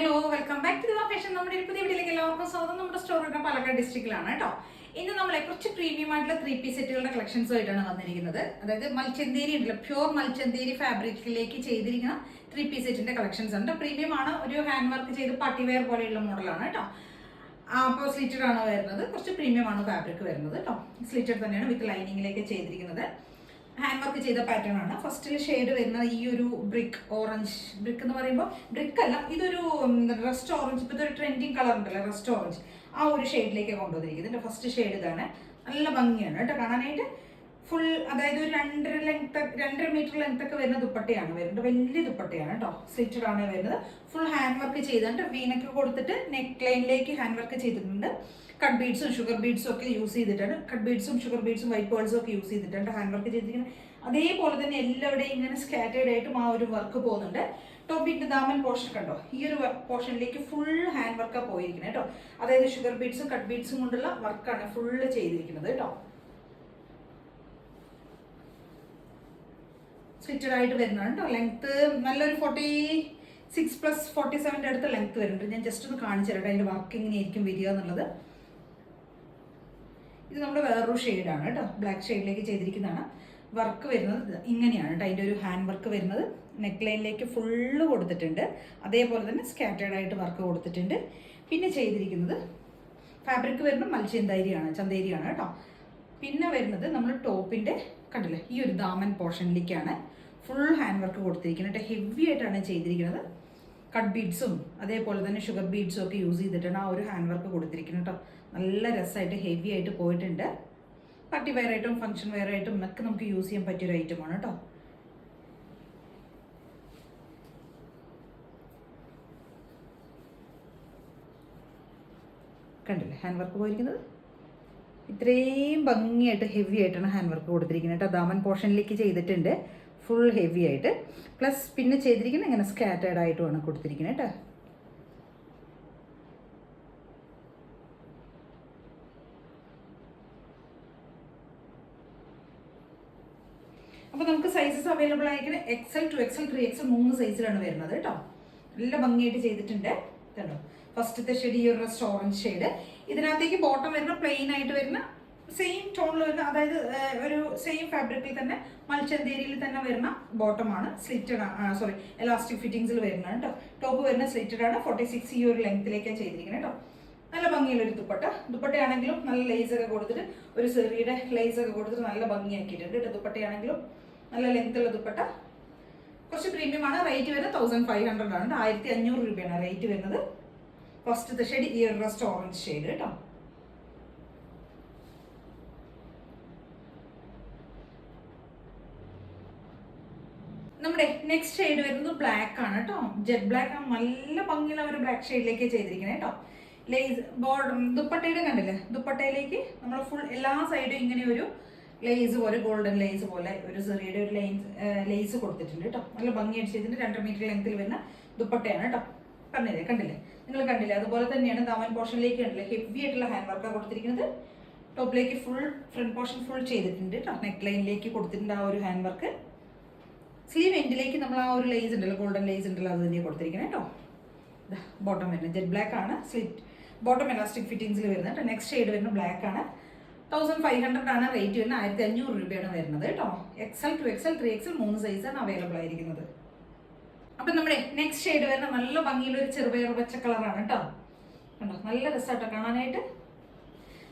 Hello, welcome back to fashion. നമ്മുടെ ഒരു പുതിയ വീട്ടിലേക്ക് എല്ലാവർക്കും സ്വാഗതം. നമ്മുടെ സ്റ്റോർ വരുന്ന പാലക്കാട് ഡിസ്ട്രിക്റ്റിലാണ് കേട്ടോ. ഇന്ന് നമ്മളെ കുറച്ച് പ്രീമിയം ആയിട്ടുള്ള 3 പീസ് സെറ്റുകളുടെ കളക്ഷൻസും ആയിട്ടാണ് വന്നിരിക്കുന്നത്. അതായത് മൽച്ചന്തേരി ഉണ്ടല്ലോ, പ്യൂർ മൽച്ചന്തേരി ഫാബ്രിക്കിലേക്ക് ചെയ്തിരിക്കുന്ന 3 പീസ് സെറ്റിന്റെ കളക്ഷൻസ് ഉണ്ട്. പ്രീമിയം ആണ്, ഒരു ഹാൻഡ് വർക്ക് ചെയ്ത് പാർട്ടി വെയർ പോലെയുള്ള മോഡലാണ് കേട്ടോ. അപ്പോൾ സ്ലിറ്റഡ് ആണ് വരുന്നത്, കുറച്ച് പ്രീമിയം ആണ് ഫാബ്രിക് വരുന്നത് കേട്ടോ. സ്ലിറ്റഡ് തന്നെയാണ് വിത്ത് ലൈനിങ്ങിലേക്ക് ചെയ്തിരിക്കുന്നത്. ഹാൻഡ് വർക്ക് ചെയ്ത പാറ്റേൺ ആണ്. ഫസ്റ്റിൽ ഷെയ്ഡ് വരുന്നത് ഈ ഒരു ബ്രിക്ക് ഓറഞ്ച്. ബ്രിക്ക് എന്ന് പറയുമ്പോൾ ബ്രിക്ക് അല്ല, ഇതൊരു റസ്റ്റ് ഓറഞ്ച്. ഇപ്പോഴത്തെ ഒരു ട്രെൻഡിങ് കളർ ഉണ്ടല്ലോ, റസ്റ്റ് ഓറഞ്ച്, ആ ഒരു ഷെയ്ഡിലേക്ക് കൊണ്ടുവന്നിരിക്കുന്നത്. ഇതിന്റെ ഫസ്റ്റ് ഷെയ്ഡ് ഇതാണ്. നല്ല ഭംഗിയാണ് കേട്ടോ കാണാനായിട്ട്. ഫുൾ, അതായത് ഒരു 2.5 മീറ്റർ ലെങ്ത് ഒക്കെ വരുന്ന ദുപ്പട്ടയാണ് വരുന്നത്. വലിയ ദുപ്പട്ടയാണ് കേട്ടോ. സ്ലിറ്റഡ് ആണ് വരുന്നത്. ഫുൾ ഹാൻഡ് വർക്ക് ചെയ്തിട്ട് വീനൊക്കെ കൊടുത്തിട്ട് നെക്ക് ലൈനിലേക്ക് ഹാൻഡ് വർക്ക് ചെയ്തിട്ടുണ്ട്. കട്ട് ബീഡ്സും ഷുഗർ ബീഡ്സും ഒക്കെ യൂസ് ചെയ്തിട്ടാണ്. കട്ട് ബീഡ്സും ഷുഗർ ബീഡ്സും വൈറ്റ് പേൾസും ഒക്കെ യൂസ് ചെയ്തിട്ടുണ്ട് ഹാൻഡ് വർക്ക് ചെയ്തിരിക്കുന്നത്. അതേപോലെ തന്നെ എല്ലാവരുടെയും ഇങ്ങനെ സ്കാറ്റേർഡ് ആയിട്ടും ആ ഒരു വർക്ക് പോകുന്നുണ്ട്. ടോപ്പിന്റെ ദാമൻ പോർഷൻ കണ്ടോ, ഈ ഒരു പോർഷനിലേക്ക് ഫുൾ ഹാൻഡ് വർക്കാണ് പോയിരിക്കുന്നത് കേട്ടോ. അതായത് ഷുഗർ ബീഡ്സും കട്ട് ബീഡ്സും കൊണ്ടുള്ള വർക്കാണ് ഫുള്ള് ചെയ്തിരിക്കുന്നത് കേട്ടോ. സ്ലിറ്റഡ് ആയിട്ട് വരുന്നതാണ് കേട്ടോ. ലെങ്ത് നല്ലൊരു 46+47 അടുത്ത ലെങ്ത് വരുന്നുണ്ട്. ഞാൻ ജസ്റ്റ് ഒന്ന് കാണിച്ചു തരട്ടെ അതിന്റെ വർക്ക് എങ്ങനെയായിരിക്കും വരിക എന്നുള്ളത്. ഇത് നമ്മുടെ വേറൊരു ഷെയ്ഡാണ് കേട്ടോ. ബ്ലാക്ക് ഷെയ്ഡിലേക്ക് ചെയ്തിരിക്കുന്നതാണ്. വർക്ക് വരുന്നത് ഇങ്ങനെയാണ് കേട്ടോ. അതിൻ്റെ ഒരു ഹാൻഡ് വർക്ക് വരുന്നത് നെക്ക് ലൈനിലേക്ക് ഫുള്ള് കൊടുത്തിട്ടുണ്ട്. അതേപോലെ തന്നെ സ്കാറ്റേർഡ് ആയിട്ട് വർക്ക് കൊടുത്തിട്ടുണ്ട്. പിന്നെ ചെയ്തിരിക്കുന്നത് ഫാബ്രിക് വരുന്നത് ചന്തേരിയാണ് കേട്ടോ. പിന്നെ വരുന്നത് നമ്മൾ ടോപ്പിൻ്റെ കണ്ടില്ലേ, ഈ ഒരു ദാമൻ പോർഷനിലേക്കാണ് ഫുൾ ഹാൻഡ് വർക്ക് കൊടുത്തിരിക്കുന്നത് കേട്ടോ. ഹെവി ആയിട്ടാണ് ചെയ്തിരിക്കുന്നത്. കട്ട് ബീഡ്സും അതേപോലെ തന്നെ ഷുഗർ ബീഡ്സും ഒക്കെ യൂസ് ചെയ്തിട്ടാണ് ആ ഒരു ഹാൻഡ് വർക്ക് കൊടുത്തിരിക്കുന്നത് കേട്ടോ. നല്ല രസമായിട്ട് ഹെവി ആയിട്ട് പോയിട്ടുണ്ട്. പാർട്ടി വെയർ ആയിട്ടും ഫംഗ്ഷൻ വെയർ ആയിട്ടും ഒക്കെ നമുക്ക് യൂസ് ചെയ്യാൻ പറ്റിയൊരു ഐറ്റമാണ് കേട്ടോ. കണ്ടില്ലേ ഹാൻഡ് വർക്ക് പോയിരിക്കുന്നത്. ഇത്രയും ഭംഗിയായിട്ട് ഹെവി ആയിട്ടാണ് ഹാൻഡ് വർക്ക് കൊടുത്തിരിക്കുന്നത് കേട്ടോ. ദാമൻ പോർഷനിലേക്ക് ചെയ്തിട്ടുണ്ട് ഫുൾ ഹെവി ആയിട്ട്. പ്ലസ് പിന്നെ ചെയ്തിരിക്കുന്നത് ഇങ്ങനെ സ്കാറ്റേർഡ് ആയിട്ടുമാണ് കൊടുത്തിരിക്കുന്നത് കേട്ടോ. അപ്പോൾ നമുക്ക് സൈസസ് അവൈലബിൾ ആയിരിക്കുന്നത് XL, 2XL, 3XL 3 സൈസിലാണ് വരുന്നത് കേട്ടോ. നല്ല ഭംഗിയായിട്ട് ചെയ്തിട്ടുണ്ട് കേട്ടോ. ഫസ്റ്റത്തെ ഷെയ്ഡ് ഈ ഒരു റസ്റ്റ് ഓറഞ്ച് ഷെയ്ഡ്. ഇതിനകത്തേക്ക് ബോട്ടം വരുന്ന പ്ലെയിൻ ആയിട്ട് വരുന്ന സെയിം ടോണിൽ വരുന്ന, അതായത് ഒരു സെയിം ഫാബ്രിക്കിൽ തന്നെ മൽച്ചന്തേരിയിൽ തന്നെ വരുന്ന ബോട്ടമാണ്. സ്ലിറ്റഡ് സോറി എലാസ്റ്റിക് ഫിറ്റിംഗ്സിൽ വരുന്നതാണ് കേട്ടോ. ടോപ്പ് വരുന്ന സ്ലിറ്റഡ് ആണ്. 46 ഈ ഒരു ലെങ്ത്തിലേക്കാണ് ചെയ്തിരിക്കുന്നത് കേട്ടോ. നല്ല ഭംഗിയുള്ളൊരു ദുപ്പട്ടയാണെങ്കിലും നല്ല ലേസൊക്കെ കൊടുത്തിട്ട്, ഒരു സെറിയുടെ ലേസൊക്കെ കൊടുത്തിട്ട് നല്ല ഭംഗിയാക്കിയിട്ടുണ്ട് കേട്ടോ. ദുപ്പട്ടയാണെങ്കിലും നല്ല ലെങ്ത്തുള്ള ദുപ്പട്ട. കുറച്ച് പ്രീമിയം ആണ്. റേറ്റ് വരുന്നത് 1500 ആണ്. 1500 രൂപയാണ് റേറ്റ് വരുന്നത്. ഫസ്റ്റത്തെ ഷെയ്ഡ് ഈ ഒരു റസ്റ്റ് ഓറഞ്ച് ഷെയ്ഡ് കേട്ടോ. നമ്മുടെ നെക്സ്റ്റ് ഷെയ്ഡ് വരുന്നത് ബ്ലാക്ക് ആണ് കേട്ടോ. ജെറ്റ് ബ്ലാക്ക് ആണ്. നല്ല ഭംഗിയുള്ള ഒരു ബ്ലാക്ക് ഷെയ്ഡിലേക്ക് ചെയ്തിരിക്കുന്നത് കേട്ടോ. ലേസ് ബോർഡർ ദുപ്പട്ടയുടെ കണ്ടില്ലേ, ദുപ്പട്ടയിലേക്ക് നമ്മൾ ഫുൾ എല്ലാ സൈഡും ഇങ്ങനെ ഒരു ലേസ് പോലെ, ഗോൾഡൻ ലേസ് പോലെ ഒരു ചെറിയുടെ ഒരു ലേസ് കൊടുത്തിട്ടുണ്ട് കേട്ടോ. നല്ല ഭംഗിയായിട്ട് ചെയ്തിട്ടുണ്ട്. 2 മീറ്റർ ലെങ്ത്തിൽ വരുന്ന ദുപ്പട്ടയാണ് കേട്ടോ. കണ്ടില്ലേ നിങ്ങൾ കണ്ടില്ലേ. അതുപോലെ തന്നെയാണ് ദാമൻ പോർഷനിലേക്ക് കണ്ടില്ലേ, ഹെവി ആയിട്ടുള്ള ഹാൻഡ് വർക്കാണ് കൊടുത്തിരിക്കുന്നത്. ടോപ്പിലേക്ക് ഫുൾ ഫ്രണ്ട് പോർഷൻ ഫുൾ ചെയ്തിട്ടുണ്ട് കേട്ടോ. നെക്ക് ലൈനിലേക്ക് കൊടുത്തിട്ടുണ്ട് ആ ഒരു ഹാൻഡ് വർക്ക്. സ്ലീവ് എൻഡിലേക്ക് നമ്മൾ ആ ഒരു ലേസ് ഉണ്ടല്ലോ, ഗോൾഡൻ ലേസ് ഉണ്ടല്ലോ, അത് തന്നെയാണ് കൊടുത്തിരിക്കുന്നത് കേട്ടോ. ബോട്ടം വരുന്നത് ജെറ്റ് ബ്ലാക്ക് ആണ്. ബോട്ടം എലാസ്റ്റിക് ഫിറ്റിംഗ്സിൽ വരുന്നത് കേട്ടോ. നെക്സ്റ്റ് ഷെയ്ഡ് വരുന്നത് ബ്ലാക്ക് ആണ്. 1500 ആണ് റേറ്റ് വരുന്നത്. 1500 രൂപയാണ് വരുന്നത് കേട്ടോ. XL, 2XL, 3XL 3 സൈസാണ് അവൈലബിൾ ആയിരിക്കുന്നത്. അപ്പം നമ്മുടെ നെക്സ്റ്റ് ഷെയ്ഡ് വരുന്ന നല്ല ഭംഗിയുള്ള ഒരു ചെറുപയർ പച്ച കളറാണ് കേട്ടോ. കണ്ടോ, നല്ല രസമായിട്ടോ കാണാനായിട്ട്.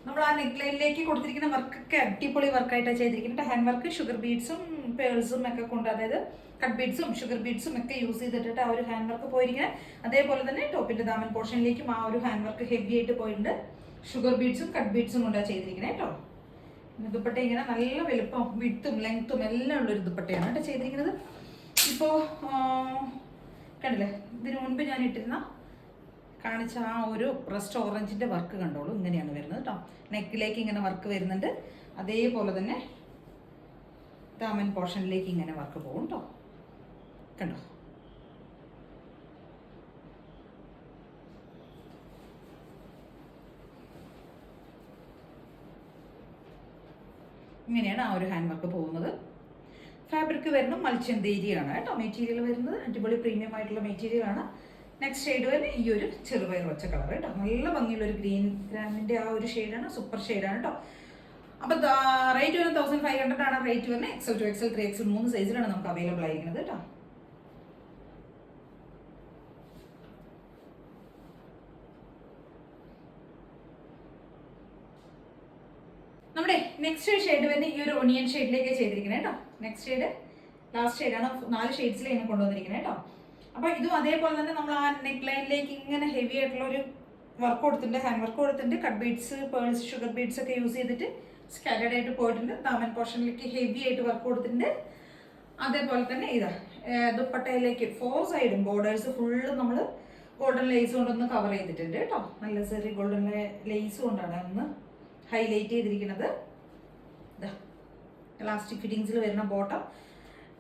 നമ്മൾ ആ നെക്ക് ലൈനിലേക്ക് കൊടുത്തിരിക്കുന്ന വർക്കൊക്കെ അടിപൊളി വർക്കായിട്ടാണ് ചെയ്തിരിക്കുന്നത്. ഹാൻഡ് വർക്ക് ഷുഗർ ബീഡ്സും പേൾസും ഒക്കെ കൊണ്ട്, അതായത് കട്ട് ബീഡ്സും ഷുഗർ ബീഡ്സും ഒക്കെ യൂസ് ചെയ്തിട്ട് ആ ഒരു ഹാൻഡ് വർക്ക് പോയിരിക്കുന്നത്. അതേപോലെ തന്നെ ടോപ്പിന്റെ ദാമൻ പോർഷനിലേക്കും ആ ഒരു ഹാൻഡ് വർക്ക് ഹെവി ആയിട്ട് പോയിട്ടുണ്ട്. ഷുഗർ ബീഡ്സും കട്ട് ബീഡ്സും കൊണ്ടാണ് ചെയ്തിരിക്കുന്നത് കേട്ടോ. ദുപ്പട്ട ഇങ്ങനെ നല്ല വലുപ്പം, വിട്ടും ലെങ്ത്തും എല്ലാം ഉള്ളൊരു ദുപ്പട്ടയാണ് കേട്ടോ ചെയ്തിരിക്കുന്നത്. ഇപ്പോൾ കണ്ടില്ലേ, ഇതിനു മുൻപ് ഞാൻ ഇട്ടിരുന്ന കാണിച്ച ആ ഒരു റസ്റ്റ് ഓറഞ്ചിന്റെ വർക്ക് കണ്ടോളൂ. ഇങ്ങനെയാണ് വരുന്നത് കേട്ടോ. നെക്കിലേക്ക് ഇങ്ങനെ വർക്ക് വരുന്നുണ്ട്. അതേപോലെ തന്നെ ദാമൻ പോർഷനിലേക്ക് ഇങ്ങനെ വർക്ക് പോകും കേട്ടോ. കണ്ടോ, ഇങ്ങനെയാണ് ആ ഒരു ഹാൻഡ് വർക്ക് പോകുന്നത്. ഫാബ്രിക് വരുന്നത് മൽച്ചന്തേരിയാണ് കേട്ടോ. മെറ്റീരിയൽ വരുന്നത് അടിപൊളി പ്രീമിയം ആയിട്ടുള്ള മെറ്റീരിയൽ ആണ്. നെക്സ്റ്റ് ഷെയ്ഡ് വരുന്നത് ഈ ഒരു ചെറുപയർ പച്ച കളർ കേട്ടോ. നല്ല ഭംഗിയുള്ള ഒരു ഗ്രീൻ ഗ്രാമിൻ്റെ ആ ഒരു ഷെയ്ഡാണ്, സൂപ്പർ ഷെയ്ഡാണ് കേട്ടോ. അപ്പോൾ റേറ്റ് വരുന്നത് 1500 ആണ്. റേറ്റ് വരുന്നത് XL 2 XL 3 XL 3 സൈസിലാണ് നമുക്ക് അവൈലബിൾ ആയിരിക്കുന്നത് കേട്ടോ. നമ്മുടെ നെക്സ്റ്റ് ഷെയ്ഡ് വരുന്നത് ഈ ഒരു ഒണിയൻ ഷെയ്ഡിലേക്ക് ചെയ്തിരിക്കുന്നത് കേട്ടോ. നെക്സ്റ്റ് ഷെയ്ഡ് ലാസ്റ്റ് ഷെയ്ഡാണ്, 4 ഷെയ്ഡ്സിലാണ് കൊണ്ടുവന്നിരിക്കുന്നത് കേട്ടോ. അപ്പോൾ ഇതും അതേപോലെ തന്നെ നമ്മൾ ആ നെക്ക് ലൈനിലേക്ക് ഇങ്ങനെ ഹെവി ആയിട്ടുള്ള ഒരു വർക്ക് കൊടുത്തിട്ടുണ്ട്, ഹാൻഡ് വർക്ക് കൊടുത്തിട്ടുണ്ട്. Cut beads, pearls, sugar beads ഒക്കെ യൂസ് ചെയ്തിട്ട് സ്കാറ്റേഡ് ആയിട്ട് പോയിട്ടുണ്ട്. ദാമൻ പോർഷനിലേക്ക് ഹെവി ആയിട്ട് വർക്ക് കൊടുത്തിട്ടുണ്ട്. അതേപോലെ തന്നെ ഇതാ ദുപ്പട്ടയിലേക്ക് 4 സൈഡും ബോർഡേഴ്സ് ഫുള്ള് നമ്മൾ ഗോൾഡൻ ലേസ് കൊണ്ടൊന്ന് കവർ ചെയ്തിട്ടുണ്ട് കേട്ടോ. നല്ല ചെറിയ ഗോൾഡൻ ലേസ് കൊണ്ടാണ് ഒന്ന് ഹൈലൈറ്റ് ചെയ്തിരിക്കുന്നത്. ഇതാ ഇലാസ്റ്റിക് ഫിറ്റിങ്സിൽ വരുന്ന ബോട്ടം.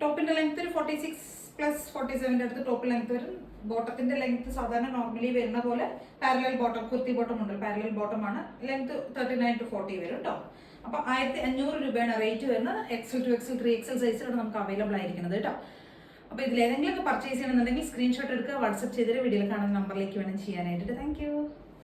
ടോപ്പിൻ്റെ ലെങ്ത് ഒരു 46+47 അടുത്ത് ടോപ്പ് ലെങ്ത് വരും. ബോട്ടത്തിൻ്റെ ലെങ്ത് സാധാരണ നോർമലി വരുന്ന പോലെ പാരലൽ ബോട്ടം, കുർത്തി ബോട്ടം ഉണ്ട്, പാരലൽ ബോട്ടമാണ്. ലെങ്ത് 39 to 40 വരും കേട്ടോ. അപ്പോൾ 1500 രൂപയാണ് റേറ്റ് വരുന്നത്. XL 2 XL 3 XL സൈസിലാണ് നമുക്ക് അവൈലബിൾ ആയിരിക്കുന്നത് കേട്ടോ. അപ്പോൾ ഇതിലേതെങ്കിലും ഒക്കെ പർച്ചേസ് ചെയ്യണമെന്നുണ്ടെങ്കിൽ സ്ക്രീൻഷോട്ട് എടുക്കുക, വാട്സപ്പ് ചെയ്തിട്ട് വീഡിയോയിൽ കാണുന്ന നമ്പറിലേക്ക് വേണം ചെയ്യാനായിട്ട്. താങ്ക്